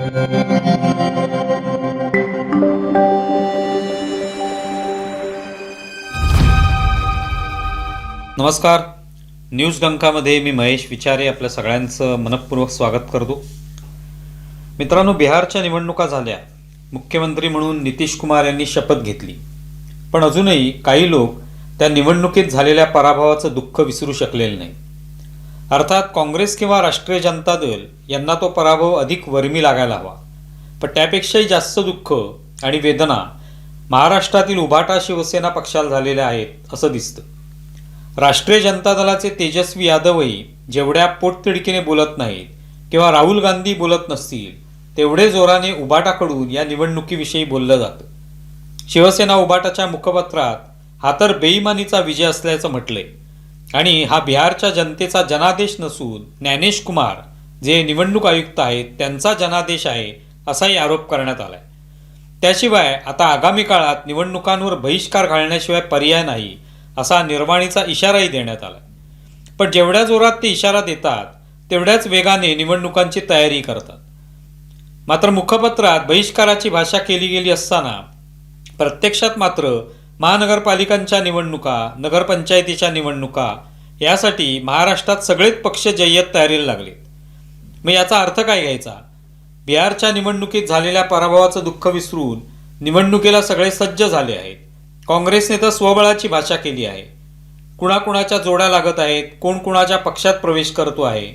नमस्कार. न्यूज डंकामध्ये मी महेश विचारे आपल्या सगळ्यांचं मनपूर्वक स्वागत करतो. मित्रांनो, बिहारच्या निवडणुका झाल्या. मुख्यमंत्री म्हणून नितीश कुमार यांनी शपथ घेतली. पण अजूनही काही लोक त्या निवडणुकीत झालेल्या पराभवाचं दुःख विसरू शकलेले नाही. अर्थात काँग्रेस किंवा राष्ट्रीय जनता दल यांना तो पराभव अधिक वर्मी लागायला हवा. पण त्यापेक्षाही जास्त दुःख आणि वेदना महाराष्ट्रातील उभाटा शिवसेना पक्षाला झालेल्या आहेत असं दिसतं. राष्ट्रीय जनता दलाचे तेजस्वी यादवही जेवढ्या पोटतिडकीने बोलत नाहीत किंवा राहुल गांधी बोलत नसतील तेवढे जोराने उभाटाकडून या निवडणुकीविषयी बोललं जातं. शिवसेना उभाटाच्या मुखपत्रात हा तर बेईमानीचा विजय असल्याचं म्हटलंय आणि हा बिहारच्या जनतेचा जनादेश नसून ज्ञानेश कुमार जे निवडणूक आयुक्त आहेत त्यांचा जनादेश आहे असाही आरोप करण्यात आलाय. त्याशिवाय आता आगामी काळात निवडणुकांवर बहिष्कार घालण्याशिवाय पर्याय नाही असा निर्वाणीचा इशाराही देण्यात आला. पण जेवढ्या जोरात ते इशारा देतात तेवढ्याच वेगाने निवडणुकांची तयारी करतात. मात्र मुखपत्रात बहिष्काराची भाषा केली गेली असताना प्रत्यक्षात मात्र महानगरपालिकांच्या निवडणुका, नगरपंचायतीच्या निवडणुका यासाठी महाराष्ट्रात सगळेच पक्ष जय्यत तयारीला लागलेत. मग याचा अर्थ काय घ्यायचा? बिहारच्या निवडणुकीत झालेल्या पराभवाचं दुःख विसरून निवडणुकीला सगळे सज्ज झाले आहेत. काँग्रेसने तर स्वबळाची भाषा केली आहे. कुणाकुणाच्या जोड्या लागत आहेत, कोण कुणाच्या पक्षात प्रवेश करतो आहे.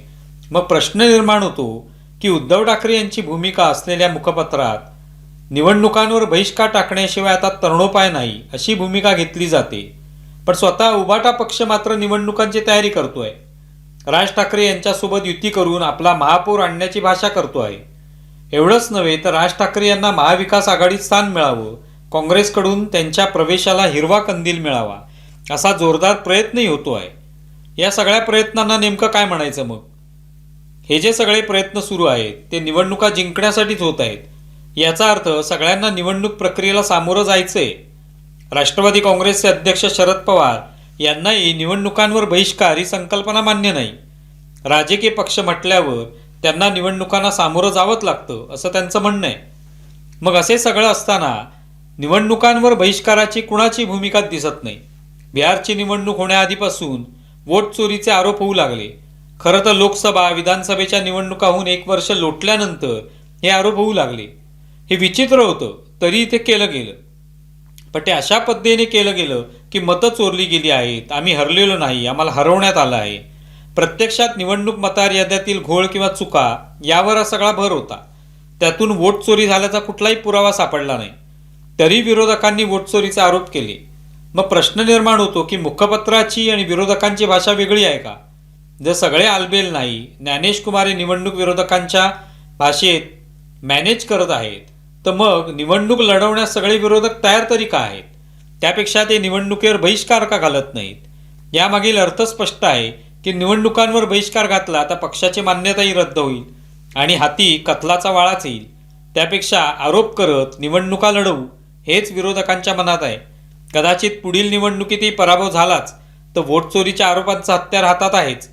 मग प्रश्न निर्माण होतो की उद्धव ठाकरे यांची भूमिका असलेल्या मुखपत्रात निवडणुकांवर बहिष्कार टाकण्याशिवाय आता तरणोपाय नाही अशी भूमिका घेतली जाते. पण स्वतः उभाटा पक्ष मात्र निवडणुकांची तयारी करतोय. राज ठाकरे यांच्यासोबत युती करून आपला महापौर आणण्याची भाषा करतो आहे. एवढंच नव्हे तर राज ठाकरे यांना महाविकास आघाडीत स्थान मिळावं, काँग्रेसकडून त्यांच्या प्रवेशाला हिरवा कंदील मिळावा असा जोरदार प्रयत्नही होतो आहे. या सगळ्या प्रयत्नांना नेमकं काय म्हणायचं मग? हे जे सगळे प्रयत्न सुरू आहेत ते निवडणुका जिंकण्यासाठीच होत आहेत. याचा अर्थ सगळ्यांना निवडणूक प्रक्रियेला सामोरं जायचंय. राष्ट्रवादी काँग्रेसचे अध्यक्ष शरद पवार यांनाही निवडणुकांवर बहिष्कार ही संकल्पना मान्य नाही. राजकीय पक्ष म्हटल्यावर त्यांना निवडणुकांना सामोरं जावंच लागतं असं त्यांचं म्हणणं आहे. मग असे सगळं असताना निवडणुकांवर बहिष्काराची कुणाची भूमिका दिसत नाही. बिहारची निवडणूक होण्याआधीपासून वोट चोरीचे आरोप होऊ लागले. खरं तर लोकसभा, विधानसभेच्या निवडणुका होऊन 1 वर्ष लोटल्यानंतर हे आरोप होऊ लागले. हे विचित्र होतं, तरी ते केलं गेलं. पण ते अशा पद्धतीने केलं गेलं की मतं चोरली गेली आहेत, आम्ही हरलेलो नाही, आम्हाला हरवण्यात आलं आहे. प्रत्यक्षात निवडणूक मतदार याद्यातील घोळ किंवा चुका यावर हा सगळा भर होता. त्यातून वोट चोरी झाल्याचा कुठलाही पुरावा सापडला नाही. तरी विरोधकांनी वोट चोरीचे आरोप केले. मग प्रश्न निर्माण होतो की मुखपत्राची आणि विरोधकांची भाषा वेगळी आहे का? जर सगळे आलबेल नाही, ज्ञानेश कुमार हे निवडणूक विरोधकांच्या भाषेत मॅनेज करत आहेत, तर मग निवडणूक लढवण्यास सगळे विरोधक तयार तरी का आहेत? त्यापेक्षा ते निवडणुकीवर बहिष्कार का घालत नाहीत? यामागील अर्थ स्पष्ट आहे की निवडणुकांवर बहिष्कार घातला तर पक्षाची मान्यताही रद्द होईल आणि हाती कत्लाचा वाळाच येईल. त्यापेक्षा आरोप करत निवडणुका लढवू हेच विरोधकांच्या मनात आहे. कदाचित पुढील निवडणुकीतही पराभव झालाच तर वोट चोरीच्या आरोपांचं हत्यार हातात आहेच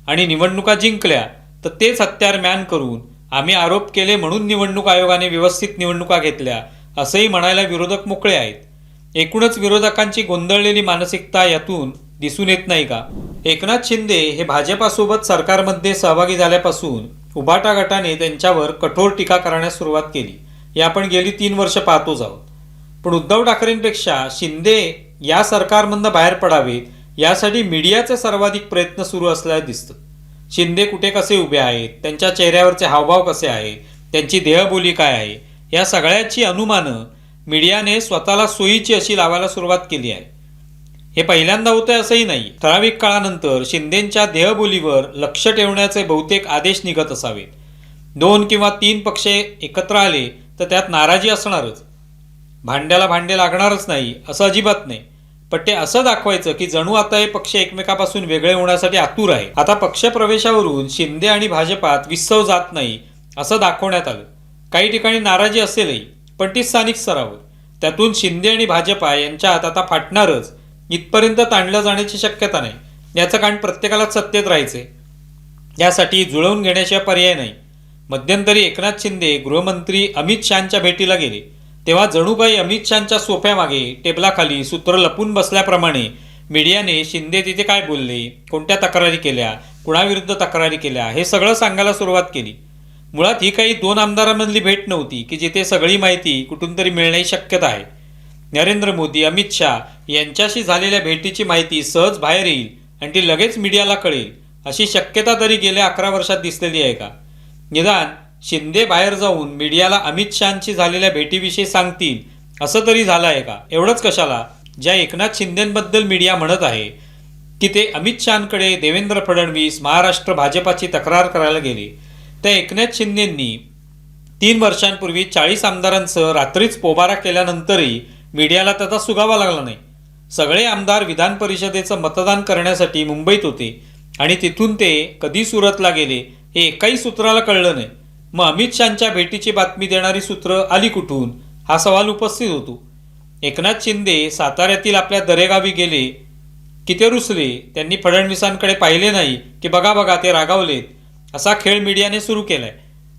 आणि निवडणुका जिंकल्या तर तेच हत्यार म्यान करून आम्ही आरोप केले म्हणून निवडणूक आयोगाने व्यवस्थित निवडणुका घेतल्या असंही म्हणायला विरोधक मोकळे आहेत. एकूणच विरोधकांची गोंधळलेली मानसिकता यातून दिसून येत नाही का? एकनाथ शिंदे हे भाजपासोबत सरकारमध्ये सहभागी झाल्यापासून उभाटा गटाने त्यांच्यावर कठोर टीका करण्यास सुरुवात केली. हे आपण गेली 3 वर्ष पाहतोच आहोत. पण उद्धव ठाकरेंपेक्षा शिंदे या सरकारमधनं बाहेर पडावेत यासाठी मीडियाचे सर्वाधिक प्रयत्न सुरू असल्याचे दिसतं. शिंदे कुठे कसे उभे आहेत, त्यांच्या चेहऱ्यावरचे हावभाव कसे आहेत, त्यांची देहबोली काय आहे, या सगळ्याची अनुमानं मीडियाने स्वतःला सोयीची अशी लावायला सुरुवात केली आहे. हे पहिल्यांदा होतंय असंही नाही. ठराविक काळानंतर शिंदेंच्या देहबोलीवर लक्ष ठेवण्याचे बहुतेक आदेश निघत असावेत. 2 किंवा 3 पक्ष एकत्र आले तर त्यात नाराजी असणारच. भांड्याला भांडे लागणारच नाही असं अजिबात नाही. पण ते असं दाखवायचं की जणू आता हे पक्ष एकमेकापासून वेगळे होण्यासाठी आतुर आहे. आता पक्षप्रवेशावरून शिंदे आणि भाजपात विसव जात नाही असं दाखवण्यात आलं. काही ठिकाणी नाराजी असेलही, पण ती स्थानिक स्तरावर. त्यातून शिंदे आणि भाजपा यांच्यात आता फाटणारच इथपर्यंत ताणलं जाण्याची शक्यता नाही. याचं कारण प्रत्येकाला सत्तेत राहायचे, यासाठी जुळवून घेण्याशिवाय पर्याय नाही. मध्यंतरी एकनाथ शिंदे गृहमंत्री अमित शहांच्या भेटीला गेले, तेव्हा जणू काही अमित शहांच्या सोफ्यामागे टेबलाखाली सूत्र लपून बसल्याप्रमाणे मीडियाने शिंदे तिथे काय बोलले, कोणत्या तक्रारी केल्या, कुणाविरुद्ध तक्रारी केल्या, हे सगळं सांगायला सुरुवात केली. मुळात ही काही दोन आमदारांमधली भेट नव्हती की जिथे सगळी माहिती कुठून तरी मिळण्याची शक्यता आहे. नरेंद्र मोदी, अमित शहा यांच्याशी झालेल्या भेटीची माहिती सहज बाहेर येईल आणि ती लगेच मीडियाला कळेल अशी शक्यता तरी गेल्या 11 वर्षात दिसलेली आहे का? निदान शिंदे बाहेर जाऊन मीडियाला अमित शहांशी झालेल्या भेटीविषयी सांगतील असं तरी झालं आहे का? एवढंच कशाला, ज्या एकनाथ शिंदेंबद्दल मीडिया म्हणत आहे की ते अमित शहांकडे देवेंद्र फडणवीस महाराष्ट्र भाजपाची तक्रार करायला गेले, त्या एकनाथ शिंदेंनी 3 वर्षांपूर्वी 40 आमदारांसह रात्रीच पोबारा केल्यानंतरही मीडियाला त्याचा सुगावा लागला नाही. सगळे आमदार विधान परिषदेचं मतदान करण्यासाठी मुंबईत होते आणि तिथून ते कधी सुरतला गेले हे एकाही सूत्राला कळलं नाही. मग अमित शहांच्या भेटीची बातमी देणारी सूत्र आली कुठून, हा सवाल उपस्थित होतो. एकनाथ शिंदे साताऱ्यातील आपल्या दरेगावी गेले की ते रुसले, त्यांनी फडणवीसांकडे पाहिले नाही की बघा बघा ते रागावलेत, असा खेळ मीडियाने सुरू केलाय.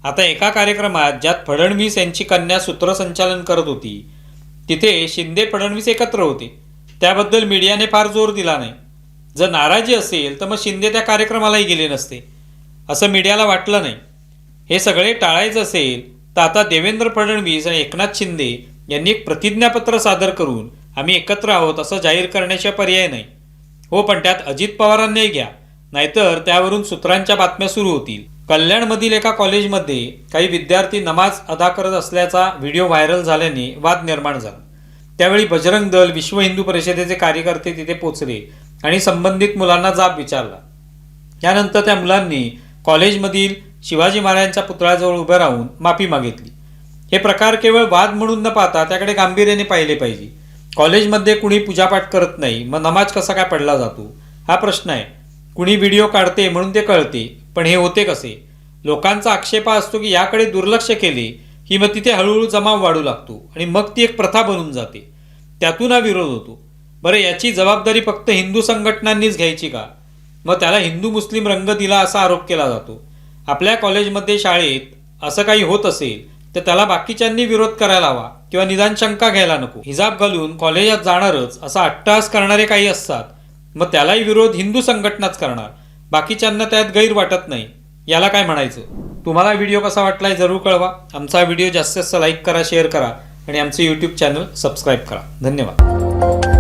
आता एका कार्यक्रमात ज्यात फडणवीस यांची कन्या सूत्रसंचालन करत होती तिथे शिंदे फडणवीस एकत्र होते, त्याबद्दल मीडियाने फार जोर दिला नाही. जर नाराजी असेल तर मग शिंदे त्या कार्यक्रमालाही गेले नसते असं मीडियाला वाटलं नाही. हे सगळे टाळायचं असेल तर आता देवेंद्र फडणवीस आणि एकनाथ शिंदे यांनी एक प्रतिज्ञापत्र सादर करून आम्ही एकत्र आहोत असं जाहीर करण्याशिवाय पर्याय नाही. हो, पण त्यात अजित पवारांनाही घ्या, नाहीतर त्यावरून सूत्रांच्या बातम्या सुरू होतील. कल्याणमधील एका कॉलेजमध्ये काही विद्यार्थी नमाज अदा करत असल्याचा व्हिडिओ व्हायरल झाल्याने वाद निर्माण झाला. त्यावेळी बजरंग दल, विश्व हिंदू परिषदेचे कार्यकर्ते तिथे पोचले आणि संबंधित मुलांना जाब विचारला. यानंतर त्या मुलांनी कॉलेजमधील शिवाजी महाराजांच्या पुतळ्याजवळ उभे राहून माफी मागितली. हे प्रकार केवळ वाद म्हणून न पाहता त्याकडे गांभीर्याने पाहिले पाहिजे. कॉलेजमध्ये कुणी पूजापाठ करत नाही, मग नमाज कसा काय पडला जातो हा प्रश्न आहे. कुणी व्हिडिओ काढते म्हणून ते कळते, पण हे होते कसे? लोकांचा आक्षेप असतो की याकडे दुर्लक्ष केले की मग तिथे हळूहळू जमाव वाढू लागतो आणि मग ती एक प्रथा बनून जाते, त्यातून हा विरोध होतो. बरं, याची जबाबदारी फक्त हिंदू संघटनांनीच घ्यायची का? मग त्याला हिंदू मुस्लिम रंग दिला असा आरोप केला जातो. आपल्या कॉलेजमध्ये, शाळेत असं काही होत असेल तर त्याला बाकीच्यांनी विरोध करायला हवा किंवा निदान शंका घ्यायला नको. हिजाब घालून कॉलेजात जाणारच असा अट्टहास करणारे काही असतात, मग त्यालाही विरोध हिंदू संघटनाच करणार, बाकीच्यांना त्यात गैर वाटत नाही. याला काय म्हणायचं? तुम्हाला व्हिडिओ कसा वाटलाय जरूर कळवा. आमचा व्हिडिओ जास्तीत जास्त लाईक करा, शेअर करा आणि आमचे यूट्यूब चॅनल सबस्क्राईब करा. धन्यवाद.